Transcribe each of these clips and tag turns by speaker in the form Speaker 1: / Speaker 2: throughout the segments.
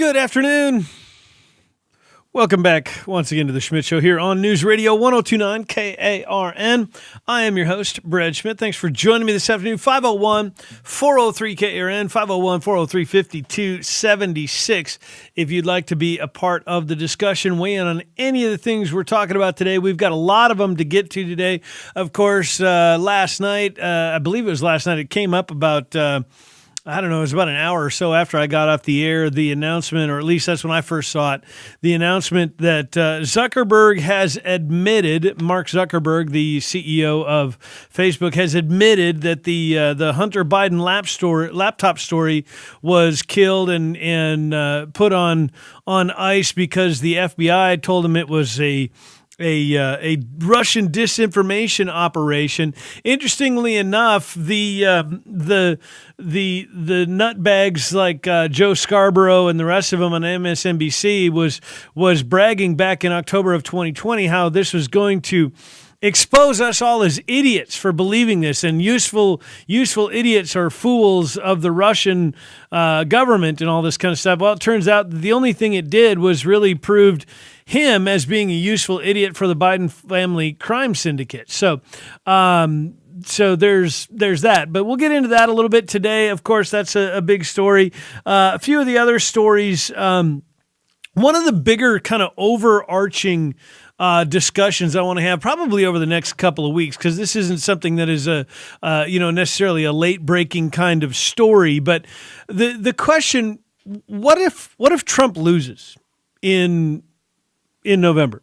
Speaker 1: Good afternoon. Welcome back once again to the Schmidt Show here on News Radio 1029 KARN. I am your host, Brad Schmidt. Thanks for joining me this afternoon. 501-403-KARN, 501-403-5276. If you'd like to be a part of the discussion, weigh in on any of the things we're talking about today. We've got a lot of them to get to today. Of course, last night, I believe it was last night, it came up about... I don't know, it was about an hour or so after I got off the air, the announcement, or at least that's when I first saw it, the announcement that Zuckerberg has admitted, Mark Zuckerberg, the CEO of Facebook, has admitted that the Hunter Biden laptop story was killed and put on ice because the FBI told him it was a Russian disinformation operation. Interestingly enough, the nutbags like Joe Scarborough and the rest of them on MSNBC was bragging back in October of 2020 how this was going to expose us all as idiots for believing this, and useful idiots or fools of the Russian government and all this kind of stuff. Well, it turns out that the only thing it did was really proved him as being a useful idiot for the Biden family crime syndicate. So there's that, but we'll get into that a little bit today. Of course, that's a big story. A few of the other stories. One of the bigger kind of overarching discussions I want to have probably over the next couple of weeks, because this isn't something that is necessarily a late breaking kind of story, but the question, what if Trump loses in November?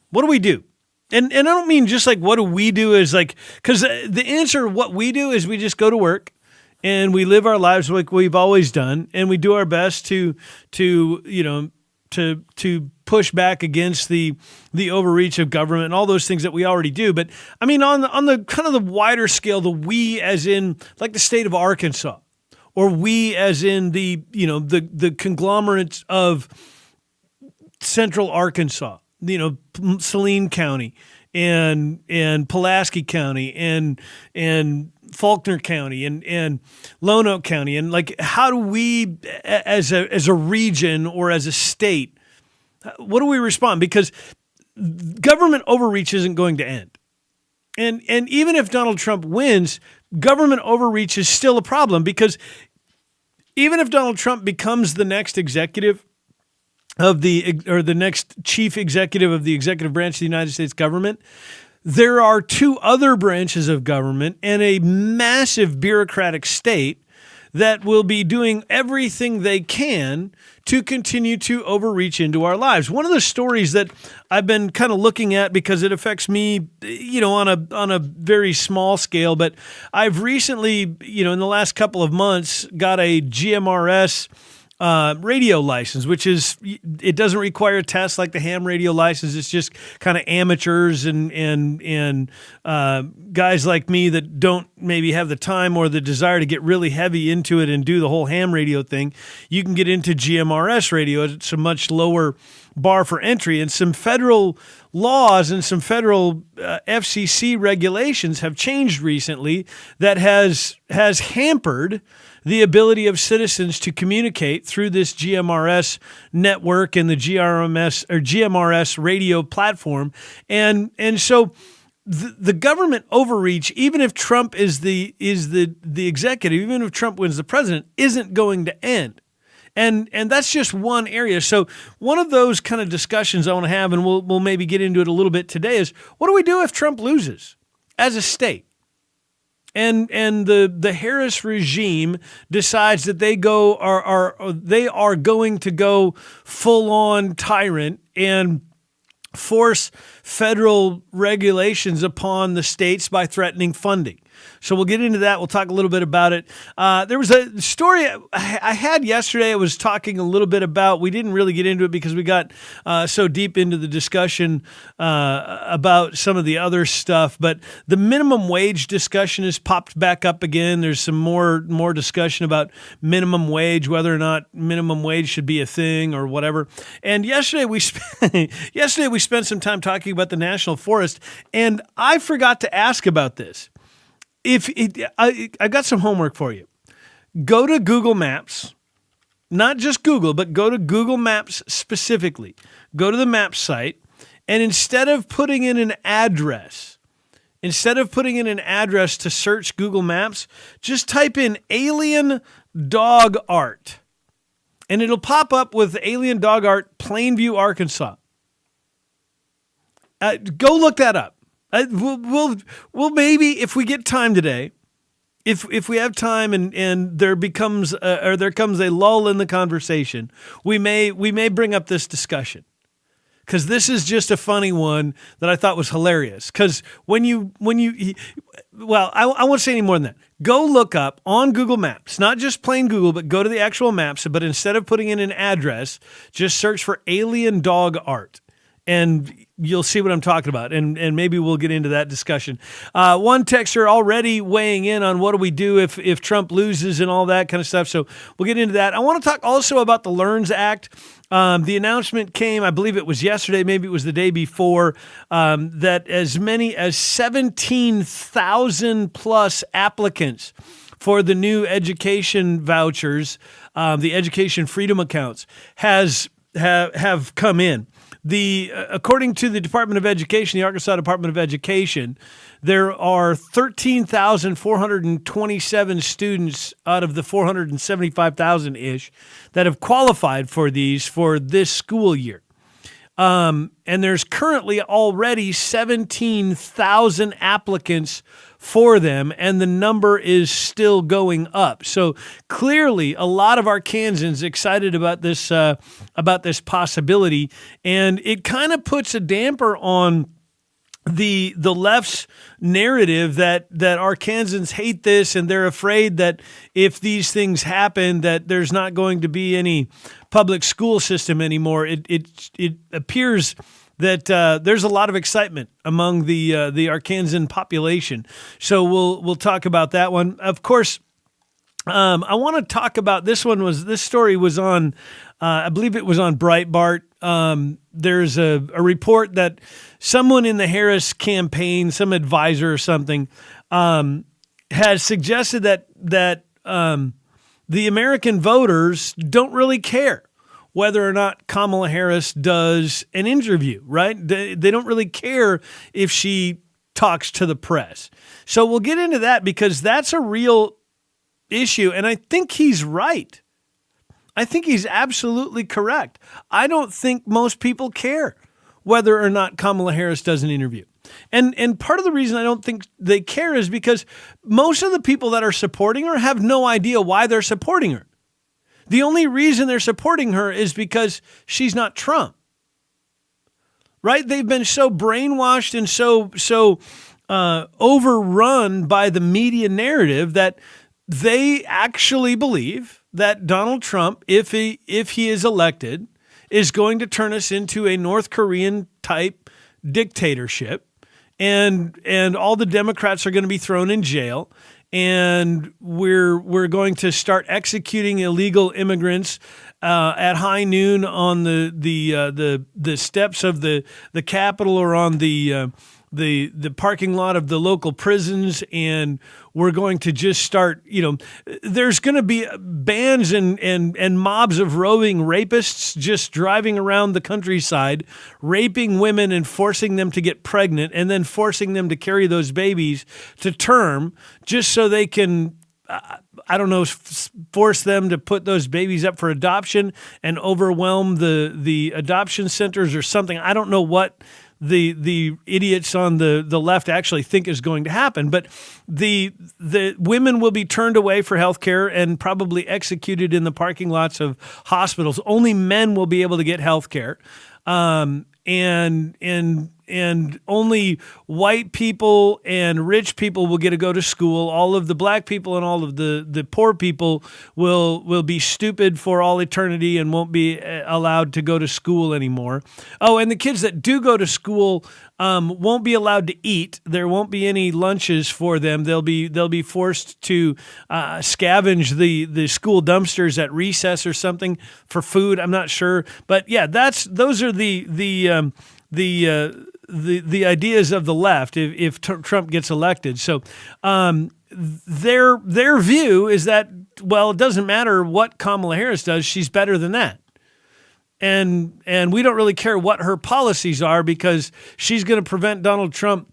Speaker 1: What do we do? And I don't mean just like what do we do is like, because the answer, what we do is we just go to work and we live our lives like we've always done, and we do our best to push back against the overreach of government and all those things that we already do. But I mean, on the kind of the wider scale, the we as in like the state of Arkansas, or we as in the conglomerates of Central Arkansas, Saline County and Pulaski County and Faulkner County and Lone Oak County, and like, how do we as a region or as a state, what do we respond? Because government overreach isn't going to end. And even if Donald Trump wins, government overreach is still a problem, because even if Donald Trump becomes the next executive of the next chief executive of the executive branch of the United States government, there are two other branches of government and a massive bureaucratic state that will be doing everything they can to continue to overreach into our lives. One of the stories that I've been kind of looking at, because it affects me, on a very small scale, but I've recently, in the last couple of months, got a GMRS radio license, which is, it doesn't require a test like the ham radio license. It's just kind of amateurs and guys like me that don't maybe have the time or the desire to get really heavy into it and do the whole ham radio thing. You can get into GMRS radio. It's a much lower bar for entry, and some federal laws and some federal FCC regulations have changed recently that has hampered the ability of citizens to communicate through this GMRS network and the GMRS radio platform. And so the government overreach, even if Trump is the executive, even if Trump wins the president, isn't going to end. And that's just one area. So one of those kind of discussions I want to have, and we'll maybe get into it a little bit today, is what do we do if Trump loses as a state? And the Harris regime decides that they are going to go full on tyrant and force federal regulations upon the states by threatening funding. So we'll get into that. We'll talk a little bit about it. There was a story I had yesterday. I was talking a little bit about, we didn't really get into it because we got so deep into the discussion about some of the other stuff, but the minimum wage discussion has popped back up again. There's some more discussion about minimum wage, whether or not minimum wage should be a thing or whatever. And yesterday we spent some time talking about the National Forest, and I forgot to ask about this. I got some homework for you. Go to Google Maps not just Google, but go to Google Maps specifically. Go to the Maps site, and instead of putting in an address to search Google Maps, just type in alien dog art. And it'll pop up with alien dog art, Plainview, Arkansas. Go look that up. We'll maybe, if we get time today, if we have time and there comes a lull in the conversation, we may bring up this discussion, because this is just a funny one that I thought was hilarious. Because I won't say any more than that. Go look up on Google Maps, not just plain Google, but go to the actual maps. But instead of putting in an address, just search for alien dog art, and you'll see what I'm talking about. And maybe we'll get into that discussion. One texter already weighing in on what do we do if Trump loses and all that kind of stuff. So we'll get into that. I want to talk also about the LEARNS Act. The announcement came, I believe it was yesterday, maybe it was the day before, that as many as 17,000 plus applicants for the new education vouchers, the education freedom accounts, have come in. According to the Department of Education, the Arkansas Department of Education, there are 13,427 students out of the 475,000-ish that have qualified for these for this school year. And there's currently already 17,000 applicants for them, and the number is still going up. So clearly, a lot of Arkansans excited about this possibility, and it kind of puts a damper on the left's narrative that Arkansans hate this, and they're afraid that if these things happen, that there's not going to be any public school system anymore. It appears that there's a lot of excitement among the Arkansan population. So we'll talk about that one. Of course, I want to talk about this story was on, I believe it was on Breitbart. There's a report that someone in the Harris campaign, some advisor or something, has suggested that the American voters don't really care whether or not Kamala Harris does an interview, right? They don't really care if she talks to the press. So we'll get into that, because that's a real issue, and I think he's right. I think he's absolutely correct. I don't think most people care whether or not Kamala Harris does an interview. And part of the reason I don't think they care is because most of the people that are supporting her have no idea why they're supporting her. The only reason they're supporting her is because she's not Trump, right? They've been so brainwashed and so overrun by the media narrative that they actually believe that Donald Trump, if he is elected, is going to turn us into a North Korean type dictatorship, and all the Democrats are going to be thrown in jail, and we're going to start executing illegal immigrants at high noon on the steps of the Capitol, or on the parking lot of the local prisons, and we're going to just start, there's going to be bands and mobs of roving rapists just driving around the countryside, raping women and forcing them to get pregnant, and then forcing them to carry those babies to term, just so they can, force them to put those babies up for adoption and overwhelm the adoption centers or something. I don't know what the idiots on the left actually think is going to happen, but the women will be turned away for health care and probably executed in the parking lots of hospitals. Only men will be able to get health care. And only white people and rich people will get to go to school. All of the black people and all of the poor people will be stupid for all eternity and won't be allowed to go to school anymore. Oh, and the kids that do go to school won't be allowed to eat. There won't be any lunches for them. They'll be forced to scavenge the school dumpsters at recess or something for food. I'm not sure, but yeah, those are the ideas of the left if Trump gets elected. So their view is that well, it doesn't matter what Kamala Harris does. She's better than that. And we don't really care what her policies are because she's going to prevent Donald Trump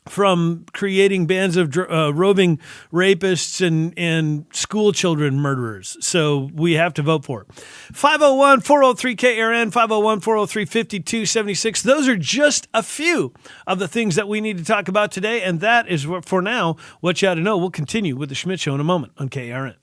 Speaker 1: from creating bands of roving rapists and school children murderers. So we have to vote for it. 501-403-KRN, 501-403-5276. Those are just a few of the things that we need to talk about today. And that is, for now, what you ought to know. We'll continue with the Schmidt Show in a moment on KRN.